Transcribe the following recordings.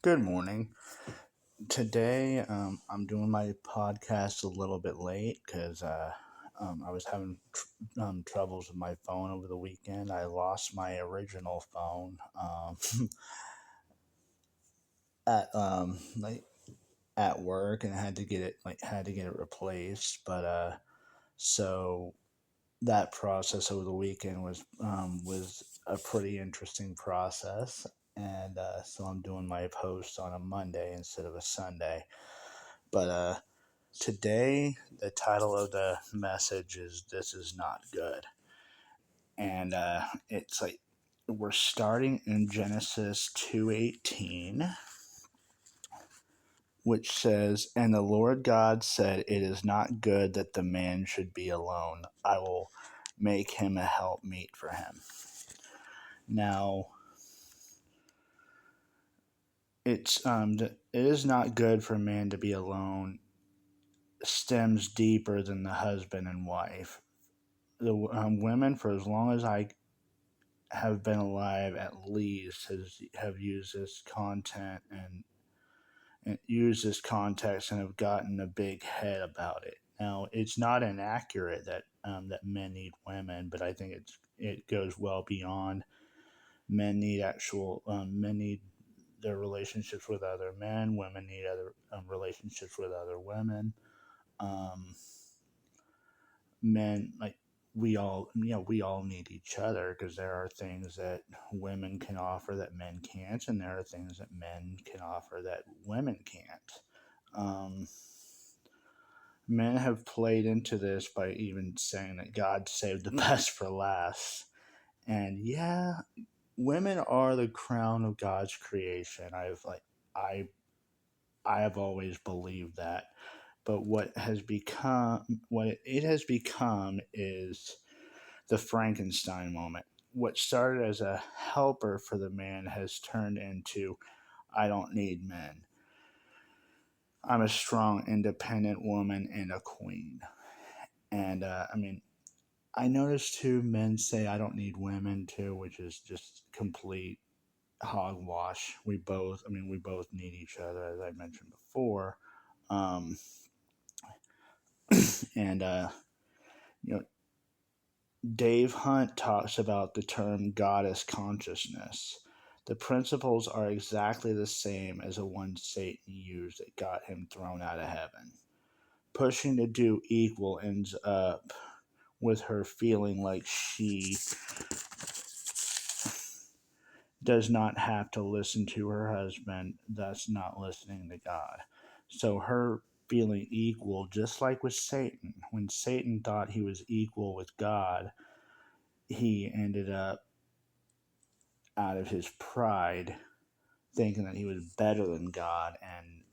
Good morning. Today, I'm doing my podcast a little bit late because I was having troubles with my phone over the weekend. I lost my original phone at at work, and I had to get it replaced. But so that process over the weekend was a pretty interesting process, and so I'm doing my post on a Monday instead of a Sunday. But today, the title of the message is "This is not good," and it's like we're starting in Genesis 2:18, which says, "And the Lord God said, It is not good that the man should be alone. I will make him a helpmeet for him." Now, it is not good for a man to be alone. Stems deeper than the husband and wife. The women, for as long as I have been alive, at least have used this content and used this context and have gotten a big head about it. Now, it's not inaccurate that men need women, but I think it goes well beyond. Men need their relationships with other men. Women need other relationships with other women. Um, Men, like, we all need each other, because there are things that women can offer that men can't, and there are things that men can offer that women can't. um, Men have played into this by even saying that God saved the best for last. And yeah, women are the crown of God's creation. I I have always believed that. But what it has become is the Frankenstein moment. What started as a helper for the man has turned into, "I don't need men. I'm a strong, independent woman and a queen." And I noticed too, men say, "I don't need women" too, which is just complete hogwash. We both need each other, as I mentioned before. Um, and, you know, Dave Hunt talks about the term goddess consciousness. The principles are exactly the same as the one Satan used that got him thrown out of heaven. Pushing to do equal ends up with her feeling like she does not have to listen to her husband, thus not listening to God. So her feeling equal, just like with Satan, when Satan thought he was equal with God, he ended up, out of his pride, thinking that he was better than God. And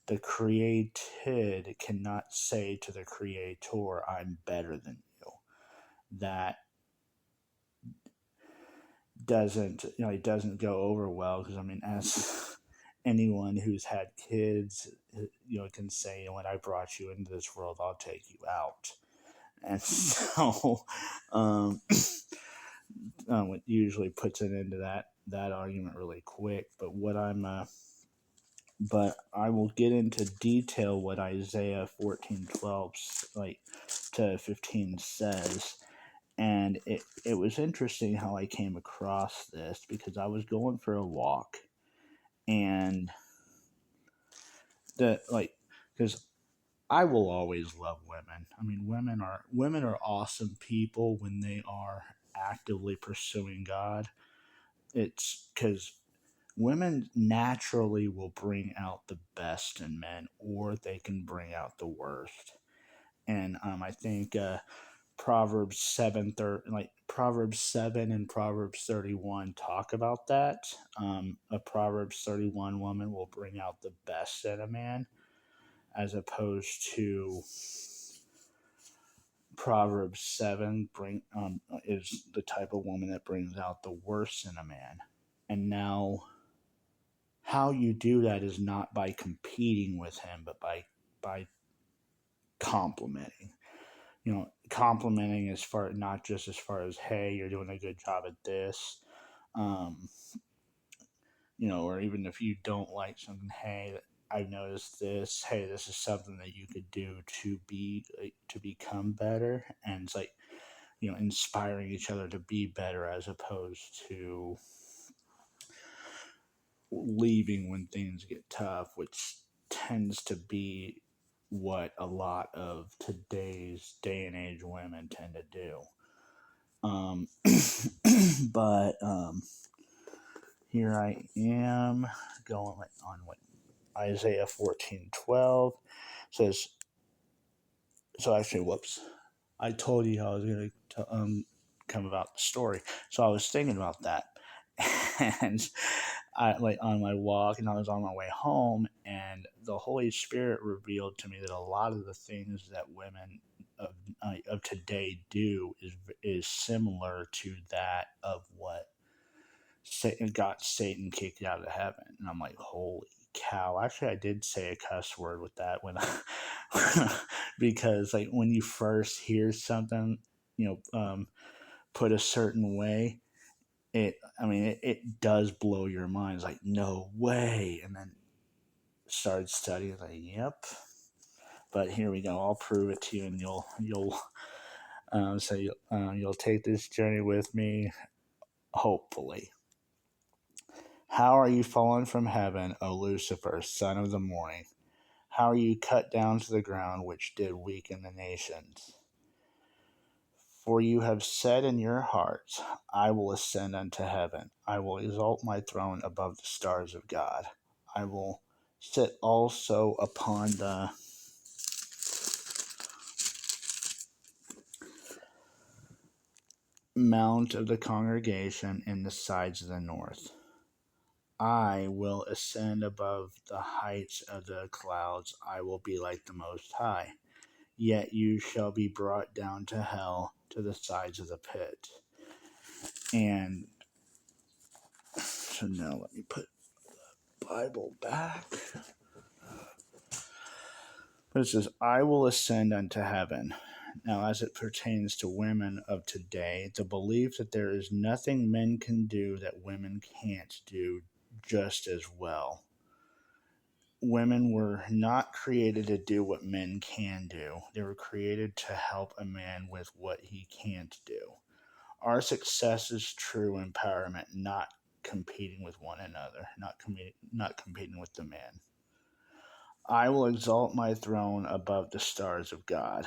the created cannot say to the creator, "I'm better than you." That it doesn't go over well, because as anyone who's had kids, can say, "When I brought you into this world, I'll take you out." And so, um, it usually puts an end to that argument really quick. But I will get into detail what Isaiah 14:12 to 15 says. And it was interesting how I came across this, because I was going for a walk, and the like because I will always love women. Women are awesome people when they are actively pursuing God. It's because women naturally will bring out the best in men, or they can bring out the worst. And I think Proverbs 7 and Proverbs 31 talk about that. A Proverbs 31 woman will bring out the best in a man, as opposed to Proverbs 7 is the type of woman that brings out the worst in a man. And now, how you do that is not by competing with him, but by complimenting. Complimenting as far, not just as far as, "Hey, you're doing a good job at this." Um, or even if you don't like something, hey, I've noticed this. Hey, this is something that you could do to to become better, and it's like inspiring each other to be better as opposed to leaving when things get tough, which tends to be what a lot of today's day and age women tend to do. Um, but here I am going on what Isaiah 14:12 says. So actually, whoops, I told you I was going to come about the story. So I was thinking about that, and I like on my walk, and I was on my way home, and the Holy Spirit revealed to me that a lot of the things that women of today do is similar to that of what Satan got Satan kicked out of heaven. And I'm like, holy cow. Actually, I did say a cuss word with that when because like when you first hear something, put a certain way, it does blow your mind. It's like, no way. And then started studying, like, yep. But here we go. I'll prove it to you, and you'll take this journey with me, hopefully. How are you fallen from heaven, O Lucifer, son of the morning? How are you cut down to the ground, which did weaken the nations? For you have said in your hearts, I will ascend unto heaven. I will exalt my throne above the stars of God. I will sit also upon the mount of the congregation in the sides of the north. I will ascend above the heights of the clouds. I will be like the Most High. Yet you shall be brought down to hell, to the sides of the pit. And so now let me put the Bible back. But it says, I will ascend unto heaven. Now, as it pertains to women of today, the belief that there is nothing men can do that women can't do just as well. Women were not created to do what men can do. They were created to help a man with what he can't do. Our success is true empowerment, not competing with one another, not competing with the man. I will exalt my throne above the stars of God.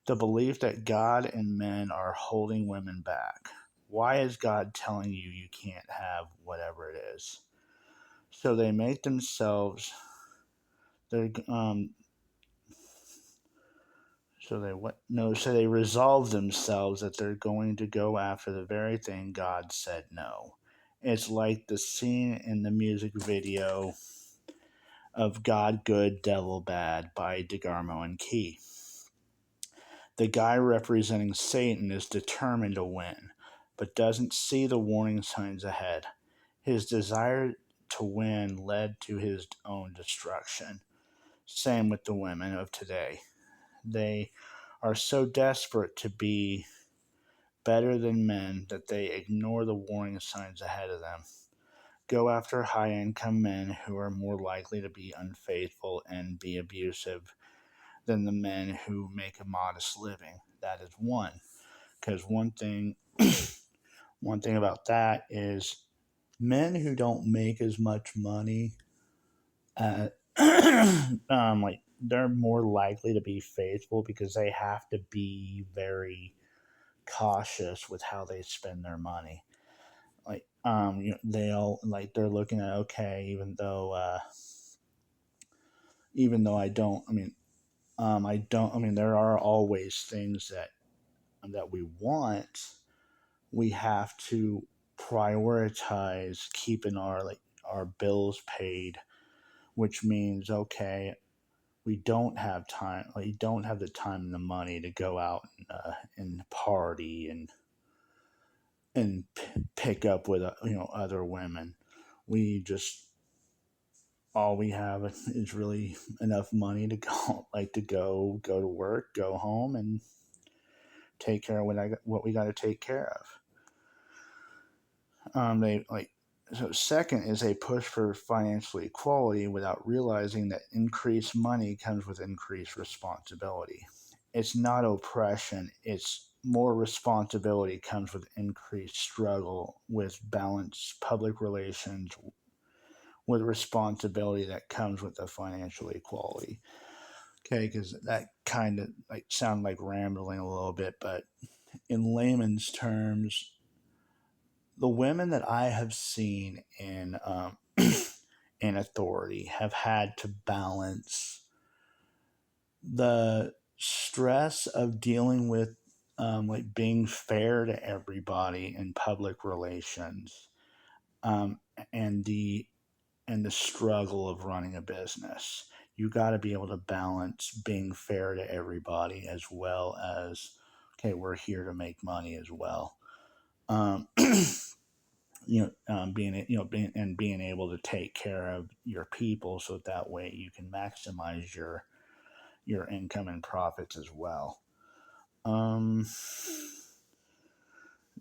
The belief that God and men are holding women back. Why is God telling you you can't have whatever it is? So they make themselves. They're So they what? No. So they resolve themselves that they're going to go after the very thing God said no. It's like the scene in the music video of God Good, Devil Bad by DeGarmo and Key. The guy representing Satan is determined to win, but doesn't see the warning signs ahead. His desire to win led to his own destruction. Same with the women of today. They are so desperate to be better than men that they ignore the warning signs ahead of them. Go after high-income men who are more likely to be unfaithful and be abusive than the men who make a modest living. That is one. Because one thing about that is men who don't make as much money, like they're more likely to be faithful because they have to be very cautious with how they spend their money. Like they'll like they're looking at, okay, even though I don't, there are always things that we want. We have to prioritize keeping our bills paid, which means, okay, we don't have time, like you don't have the time and the money to go out and party and pick up with other women. We just all we have is really enough money to go go to work, go home, and take care of what we got to take care of. They like So, second is a push for financial equality without realizing that increased money comes with increased responsibility. It's not oppression, it's more responsibility comes with increased struggle with balanced public relations with responsibility that comes with the financial equality. Okay, because that kind of like sound like rambling a little bit, but in layman's terms, the women that I have seen in in authority have had to balance the stress of dealing with like being fair to everybody in public relations, um, and the struggle of running a business. You got to be able to balance being fair to everybody as well as, okay, we're here to make money as well. Um, being able to take care of your people so that way you can maximize your income and profits as well. Um,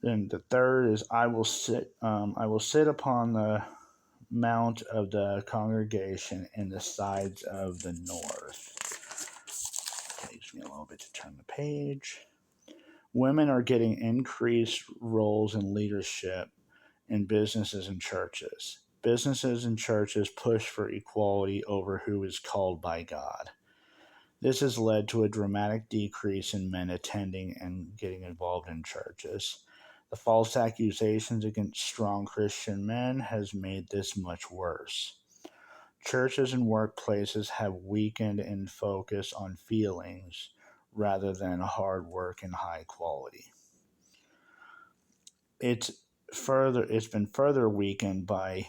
then the third is I will sit upon the mount of the congregation in the sides of the north. Takes me a little bit to turn the page. Women are getting increased roles in leadership in businesses and churches. Businesses and churches push for equality over who is called by God. This has led to a dramatic decrease in men attending and getting involved in churches. The false accusations against strong Christian men has made this much worse. Churches and workplaces have weakened in focus on feelings rather than hard work and high quality. It's it's been further weakened by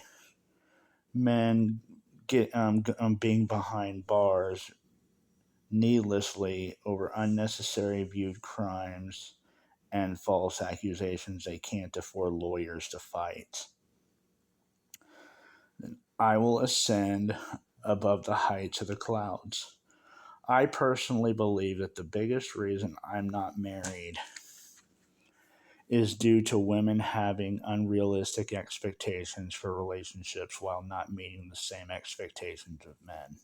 men being behind bars needlessly over unnecessary viewed crimes and false accusations they can't afford lawyers to fight. I will ascend above the heights of the clouds. I personally believe that the biggest reason I'm not married is due to women having unrealistic expectations for relationships while not meeting the same expectations of men.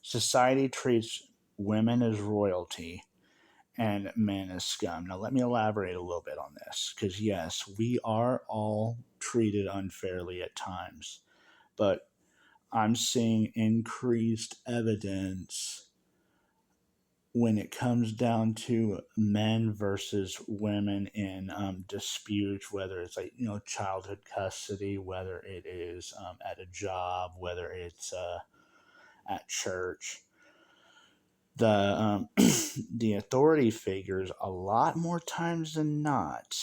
Society treats women as royalty and men as scum. Now, let me elaborate a little bit on this because, yes, we are all treated unfairly at times, but I'm seeing increased evidence when it comes down to men versus women in disputes, whether it's like, childhood custody, whether it is at a job, whether it's at church, the the authority figures a lot more times than not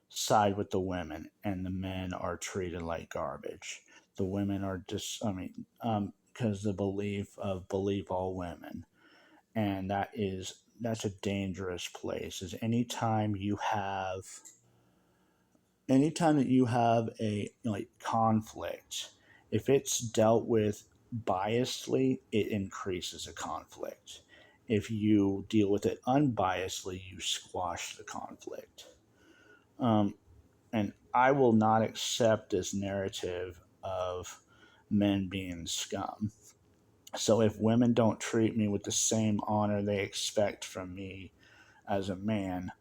side with the women, and the men are treated like garbage. The women are just, because the belief of believe all women, and that's a dangerous place. Is anytime that you have a like conflict, if it's dealt with biasedly, it increases a conflict. If you deal with it unbiasedly, you squash the conflict. um, and I will not accept this narrative of men being scum. So if women don't treat me with the same honor they expect from me as a man,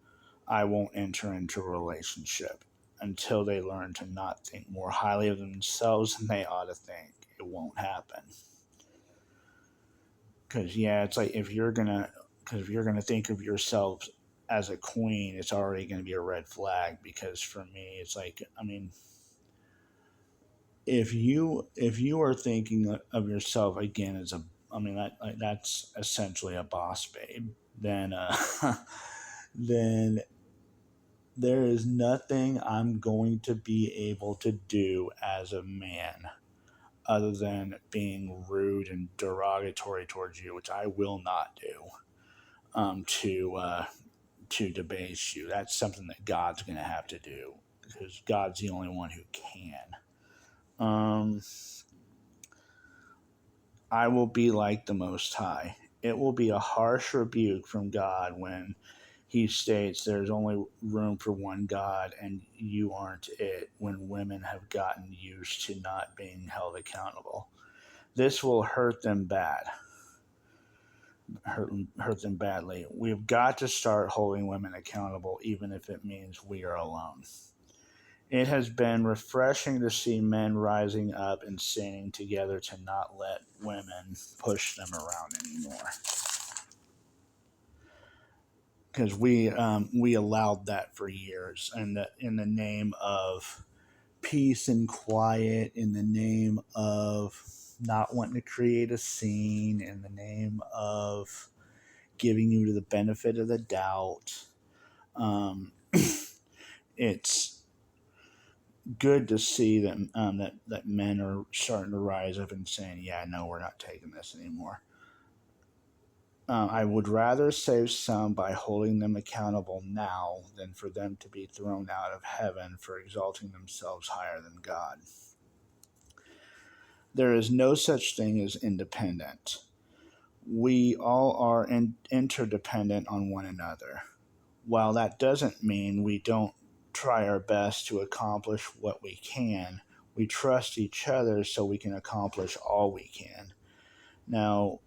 I won't enter into a relationship until they learn to not think more highly of themselves than they ought to think. It won't happen. Because yeah, it's like if you're gonna think of yourself as a queen, it's already gonna be a red flag. Because for me, it's like, if you are thinking of yourself again as a, that's essentially a boss babe, then then there is nothing I'm going to be able to do as a man other than being rude and derogatory towards you, which I will not do, to debase you. That's something that God's going to have to do because God's the only one who can. I will be like the Most High. It will be a harsh rebuke from God when he states there's only room for one God and you aren't it when women have gotten used to not being held accountable. This will hurt them hurt them badly. We've got to start holding women accountable, even if it means we are alone. It has been refreshing to see men rising up and standing together to not let women push them around anymore. Because we allowed that for years, and in the name of peace and quiet, in the name of not wanting to create a scene, in the name of giving you the benefit of the doubt. It's good to see that men are starting to rise up and saying, "Yeah, no, we're not taking this anymore." I would rather save some by holding them accountable now than for them to be thrown out of heaven for exalting themselves higher than God. There is no such thing as independent. We all are interdependent on one another. While that doesn't mean we don't try our best to accomplish what we can, we trust each other so we can accomplish all we can. Now,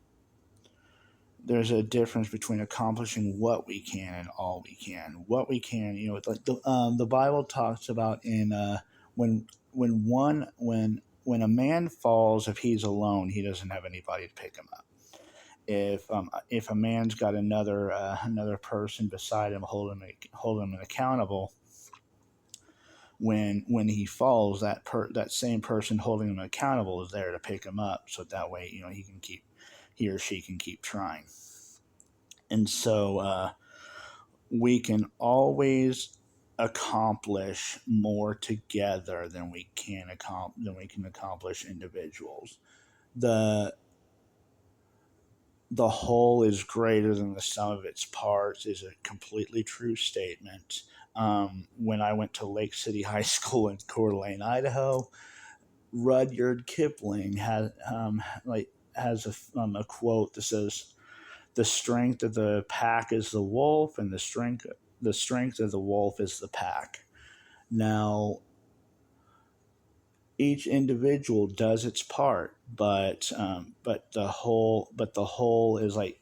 there's a difference between accomplishing what we can and all we can. What we can, like the Bible talks about in when when a man falls, if he's alone, he doesn't have anybody to pick him up. If a man's got another person beside him holding him accountable, when he falls, that same person holding him accountable is there to pick him up, so that way he or she can keep trying. And so we can always accomplish more together than we can accomplish individuals. The whole is greater than the sum of its parts is a completely true statement. When I went to Lake City High School in Coeur d'Alene, Idaho, Rudyard Kipling has a quote that says, "The strength of the pack is the wolf, and the strength of the wolf is the pack." Now, each individual does its part, but the whole is like,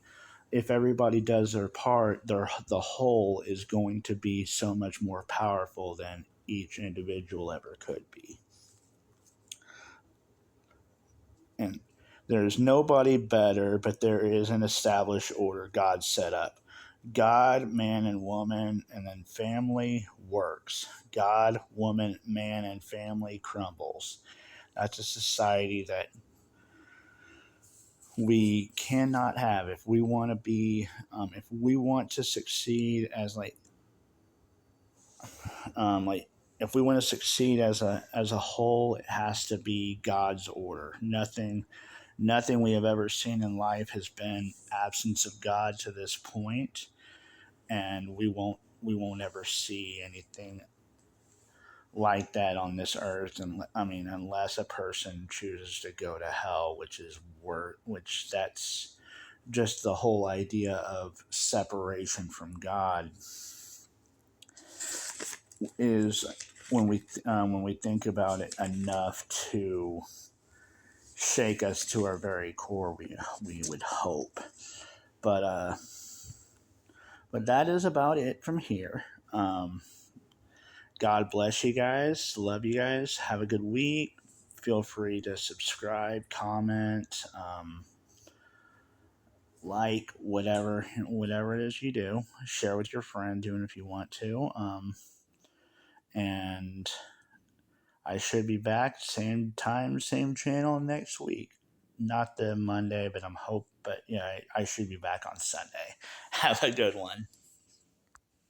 if everybody does their part, the whole is going to be so much more powerful than each individual ever could be. And there's nobody better, but there is an established order God set up. God, man, and woman, and then family works. God, woman, man, and family crumbles. That's a society that we cannot have if we want to be, if we want to succeed as if we want to succeed as a whole, it has to be God's order. Nothing we have ever seen in life has been absence of God to this point, and we won't ever see anything like that on this earth. And unless a person chooses to go to hell, which that's just the whole idea of separation from God is when we think about it enough to shake us to our very core. We would hope, but that is about it from here. God bless you guys. Love you guys. Have a good week. Feel free to subscribe, comment, like, whatever it is you do. Share with your friend, even if you want to. And I should be back same time, same channel next week. Not the Monday, but but yeah, I should be back on Sunday. Have a good one.